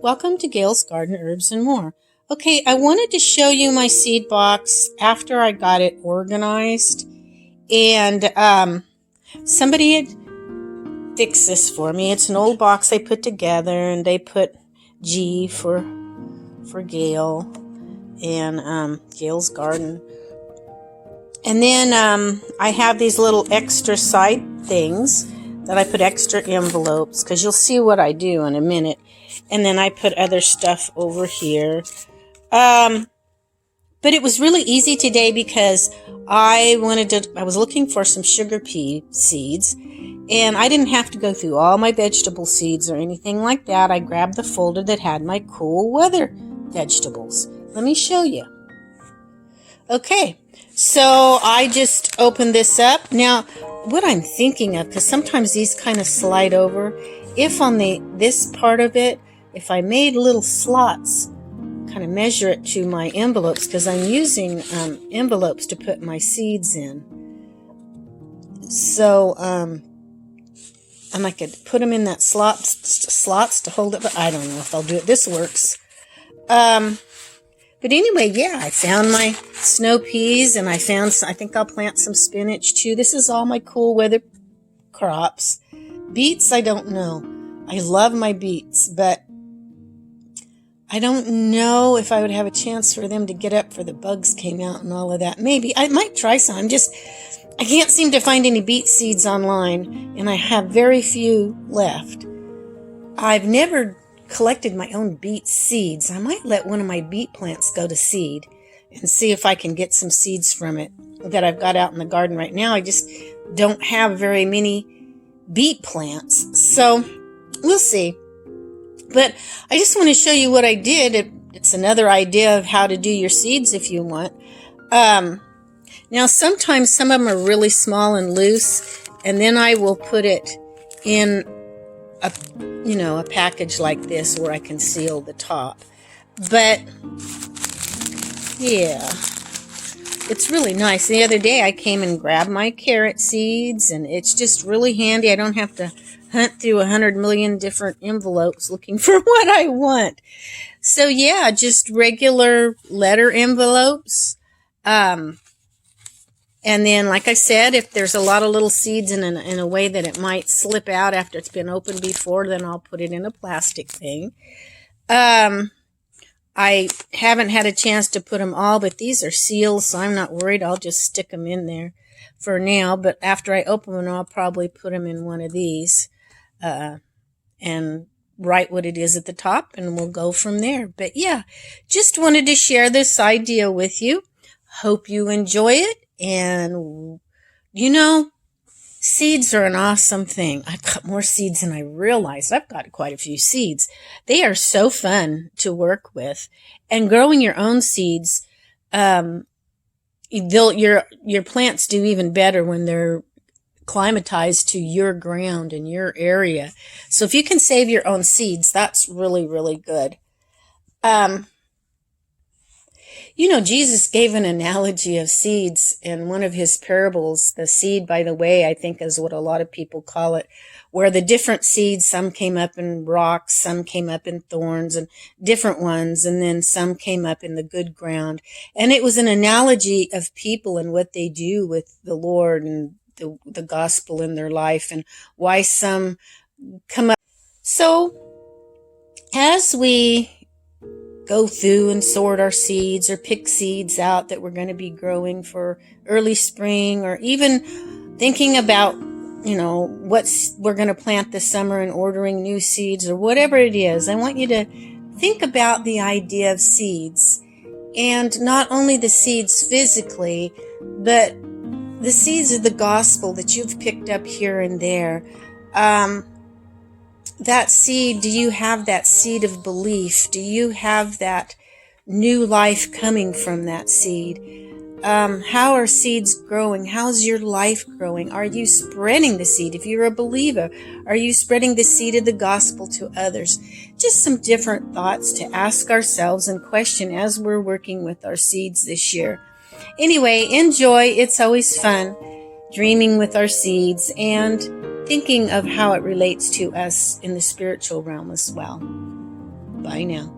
Welcome to Gail's Garden Herbs and More. Okay, I wanted to show you my seed box after I got it organized, and somebody had fixed this for me. It's an old box they put together, and they put G for Gail and Gail's Garden. And then I have these little extra side things that I put extra envelopes, because you'll see what I do in a minute. And then I put other stuff over here. But it was really easy today because I was looking for some sugar pea seeds, and I didn't have to go through all my vegetable seeds or anything like that. I grabbed the folder that had my cool weather vegetables. Let me show you. Okay, so I just opened this up. Now, what I'm thinking of, because sometimes these kind of slide over, if on this part of it, if I made little slots, kind of measure it to my envelopes, because I'm using envelopes to put my seeds in. So, and I could put them in that slots to hold it, but I don't know if I'll do it. This works. But anyway, yeah, I found my snow peas, and I think I'll plant some spinach too. This is all my cool weather crops. Beets, I don't know. I love my beets, but I don't know if I would have a chance for them to get up for the bugs came out and all of that. Maybe. I might try some. I can't seem to find any beet seeds online, and I have very few left. I've never collected my own beet seeds. I might let one of my beet plants go to seed and see if I can get some seeds from it that I've got out in the garden right now. I just don't have very many beet plants, so we'll see. But I just want to show you what I did. It's another idea of how to do your seeds if you want. Now, sometimes some of them are really small and loose, and then I will put it in a package like this where I can seal the top. But yeah, it's really nice. The other day I came and grabbed my carrot seeds, and it's just really handy. I don't have to hunt through 100 million different envelopes looking for what I want. So yeah, just regular letter envelopes. And then, like I said, if there's a lot of little seeds in a way that it might slip out after it's been opened before, then I'll put it in a plastic thing. I haven't had a chance to put them all, but these are seals, so I'm not worried. I'll just stick them in there for now. But after I open them, I'll probably put them in one of these and write what it is at the top, and we'll go from there. But yeah, just wanted to share this idea with you. Hope you enjoy it. And, seeds are an awesome thing. I've got more seeds than I realized. I've got quite a few seeds. They are so fun to work with. And growing your own seeds, your plants do even better when they're climatized to your ground and your area. So if you can save your own seeds, that's really, really good. Jesus gave an analogy of seeds in one of his parables. The seed, by the way, I think is what a lot of people call it, where the different seeds, some came up in rocks, some came up in thorns and different ones, and then some came up in the good ground. And it was an analogy of people and what they do with the Lord and the gospel in their life, and why some come up. So as we go through and sort our seeds or pick seeds out that we're going to be growing for early spring, or even thinking about, what we're going to plant this summer and ordering new seeds or whatever it is, I want you to think about the idea of seeds, and not only the seeds physically, but the seeds of the gospel that you've picked up here and there. That seed, do you have that seed of belief? Do you have that new life coming from that seed? How are seeds growing? How's your life growing? Are you spreading the seed? If you're a believer, are you spreading the seed of the gospel to others? Just some different thoughts to ask ourselves and question as we're working with our seeds this year. Anyway, enjoy. It's always fun dreaming with our seeds and thinking of how it relates to us in the spiritual realm as well. Bye now.